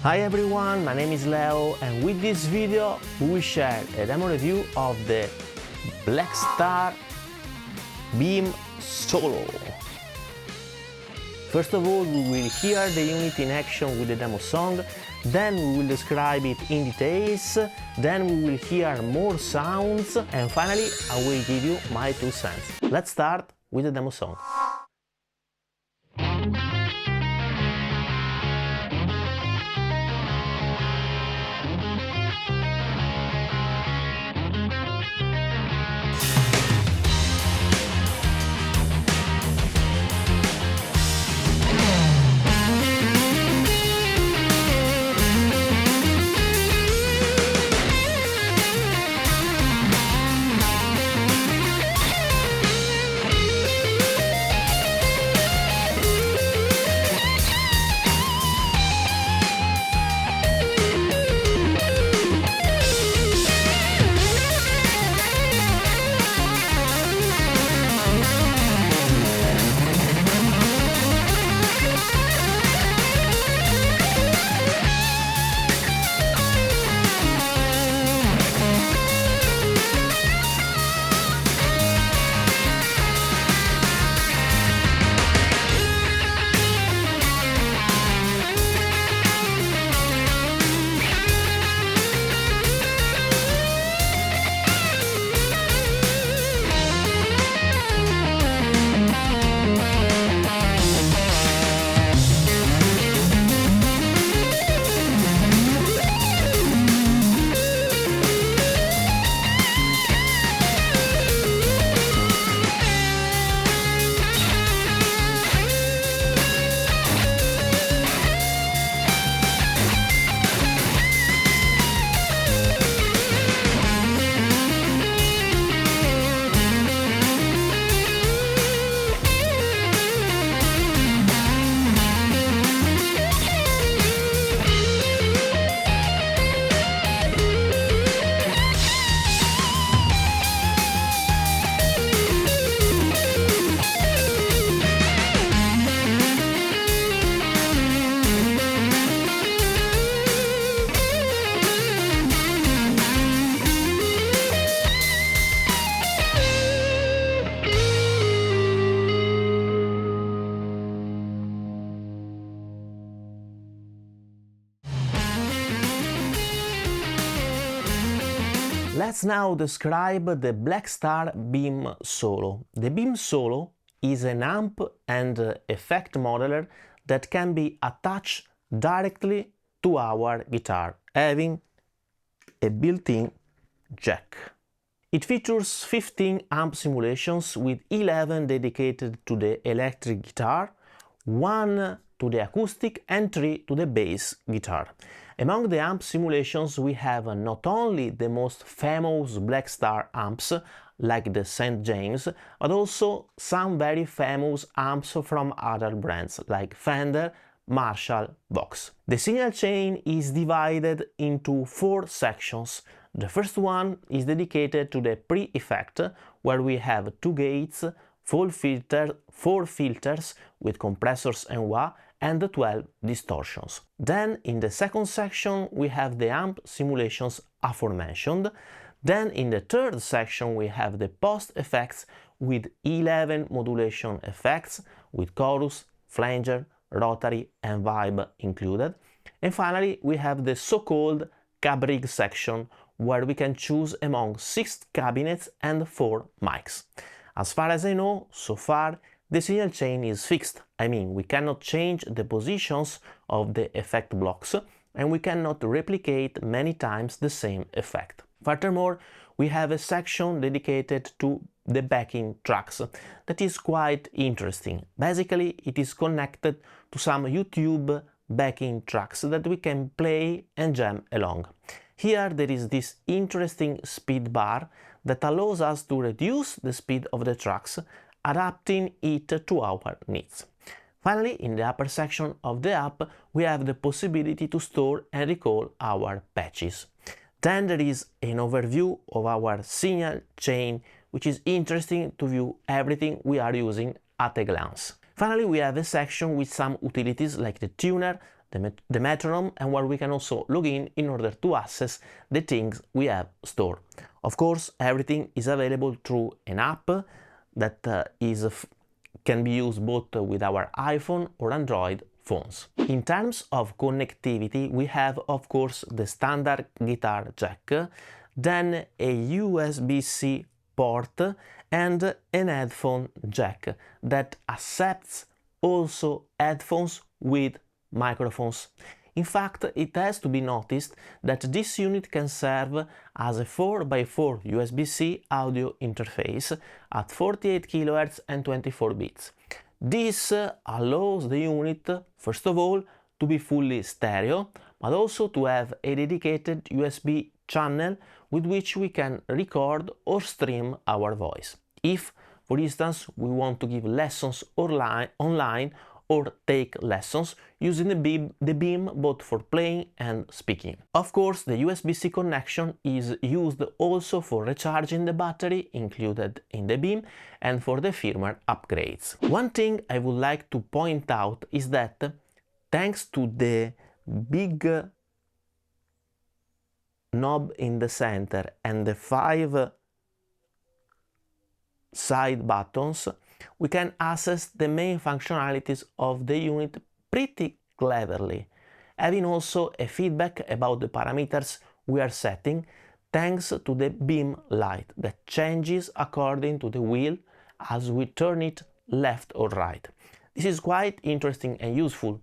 Hi everyone, my name is Leo and with this video we will share a demo review of the Blackstar BEAM Solo. First of all, we will hear the unit in action with the demo song, then we will describe it in details, then we will hear more sounds, and finally I will give you my 2 cents. Let's start with the demo song. Let's now describe the Blackstar BEAM Solo. The BEAM Solo is an amp and effect modeler that can be attached directly to our guitar, having a built-in jack. It features 15 amp simulations with 11 dedicated to the electric guitar, 1 to the acoustic and 3 to the bass guitar. Among the amp simulations we have not only the most famous Blackstar amps like the St. James, but also some very famous amps from other brands like Fender, Marshall, Vox. The signal chain is divided into 4 sections. The first one is dedicated to the pre-effect, where we have 2 gates, 4 filters with compressors and wah, and 12 distortions. Then in the second section we have the amp simulations aforementioned. Then in the third section we have the post effects with 11 modulation effects with chorus, flanger, rotary and vibe included. And finally we have the so-called cab rig section, where we can choose among 6 cabinets and 4 mics. As far as I know, so far the signal chain is fixed. I mean, we cannot change the positions of the effect blocks and we cannot replicate many times the same effect. Furthermore, we have a section dedicated to the backing tracks that is quite interesting. Basically, it is connected to some YouTube backing tracks that we can play and jam along. Here there is this interesting speed bar that allows us to reduce the speed of the tracks, adapting it to our needs. Finally, in the upper section of the app, we have the possibility to store and recall our patches. Then there is an overview of our signal chain, which is interesting to view everything we are using at a glance. Finally, we have a section with some utilities like the tuner, the metronome, and where we can also log in order to access the things we have stored. Of course, everything is available through an app that can be used both with our iPhone or Android phones. In terms of connectivity, we have of course the standard guitar jack, then a USB-C port and an headphone jack that accepts also headphones with microphones. In fact, it has to be noticed that this unit can serve as a 4x4 USB-C audio interface at 48 kHz and 24 bits. This allows the unit, first of all, to be fully stereo, but also to have a dedicated USB channel with which we can record or stream our voice. If, for instance, we want to give lessons online or take lessons using the BEAM both for playing and speaking. Of course, the USB-C connection is used also for recharging the battery included in the BEAM and for the firmware upgrades. One thing I would like to point out is that thanks to the big knob in the center and the 5 side buttons, we can access the main functionalities of the unit pretty cleverly, having also a feedback about the parameters we are setting thanks to the beam light that changes according to the wheel as we turn it left or right. This is quite interesting and useful.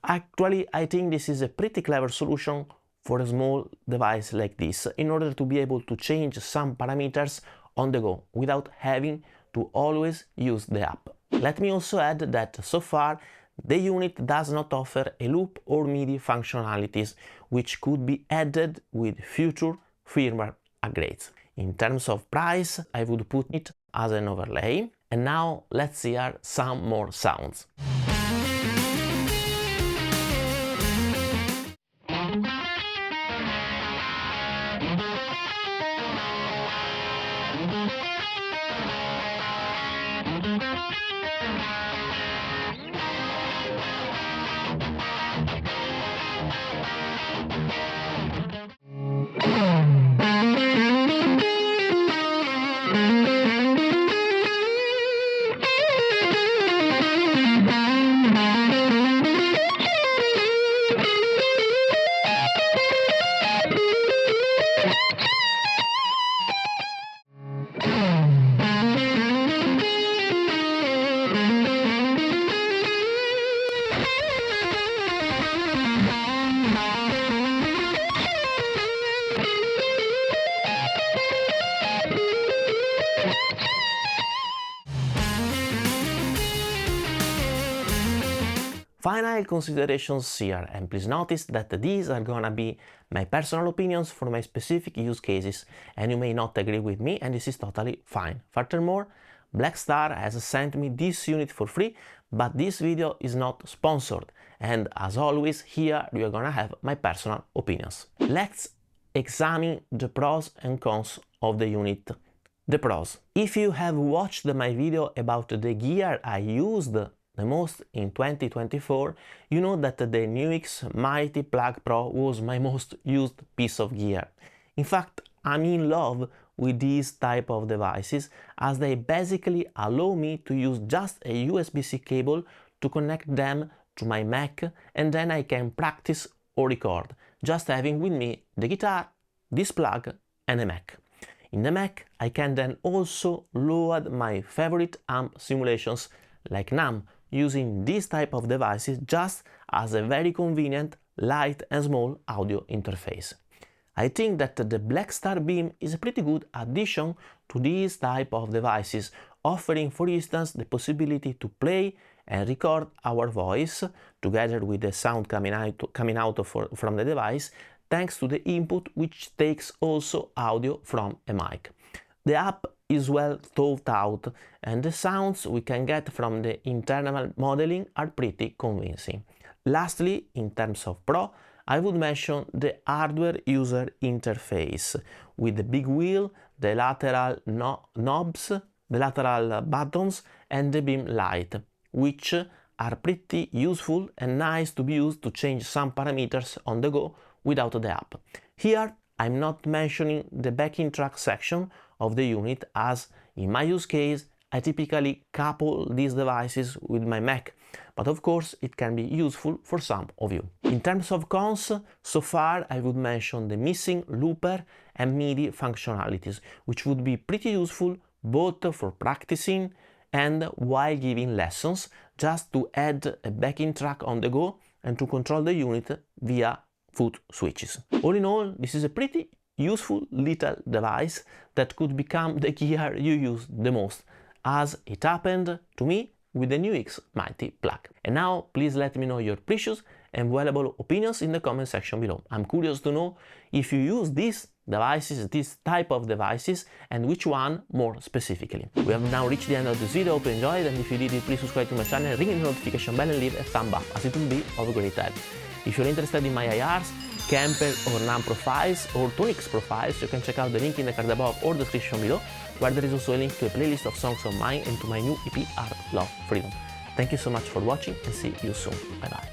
Actually, I think this is a pretty clever solution for a small device like this, in order to be able to change some parameters on the go without having to always use the app. Let me also add that so far the unit does not offer a loop or MIDI functionalities, which could be added with future firmware upgrades. In terms of price, I would put it as an overlay. And now let's hear some more sounds. Final considerations here, and please notice that these are gonna be my personal opinions for my specific use cases, and you may not agree with me, and this is totally fine. Furthermore, Blackstar has sent me this unit for free, but this video is not sponsored, and as always here you are gonna have my personal opinions. Let's examine the pros and cons of the unit. The pros. If you have watched my video about the gear I used the most in 2024, you know that the NUX Mighty Plug Pro was my most used piece of gear. In fact, I'm in love with these type of devices, as they basically allow me to use just a USB-C cable to connect them to my Mac, and then I can practice or record, just having with me the guitar, this plug and a Mac. In the Mac, I can then also load my favorite amp simulations like NAMM, using this type of devices just as a very convenient, light and small audio interface. I think that the Blackstar BEAM is a pretty good addition to these type of devices, offering for instance the possibility to play and record our voice together with the sound coming out from the device, thanks to the input which takes also audio from a mic. The app is well thought out, and the sounds we can get from the internal modeling are pretty convincing. Lastly, in terms of pro, I would mention the hardware user interface with the big wheel, the lateral knobs, the lateral buttons and the beam light, which are pretty useful and nice to be used to change some parameters on the go without the app. Here I'm not mentioning the backing track section of the unit, as in my use case I typically couple these devices with my Mac, but of course it can be useful for some of you. In terms of cons, so far I would mention the missing looper and MIDI functionalities, which would be pretty useful both for practicing and while giving lessons, just to add a backing track on the go and to control the unit via foot switches. All in all, this is a pretty useful little device that could become the gear you use the most, as it happened to me with the new X Mighty plug. And now please let me know your precious and valuable opinions in the comment section below. I'm curious to know if you use these devices, this type of devices, and which one more specifically. We have now reached the end of this video. Hope you enjoyed, and if you did, please subscribe to my channel, ring the notification bell and leave a thumb up, as it will be of great help. If you're interested in my IRs, camper or NAM profiles or Tonics profiles, you can check out the link in the card above or description below, where there is also a link to a playlist of songs of mine and to my new EP Art, Love, Freedom. Thank you so much for watching, and see you soon. Bye bye.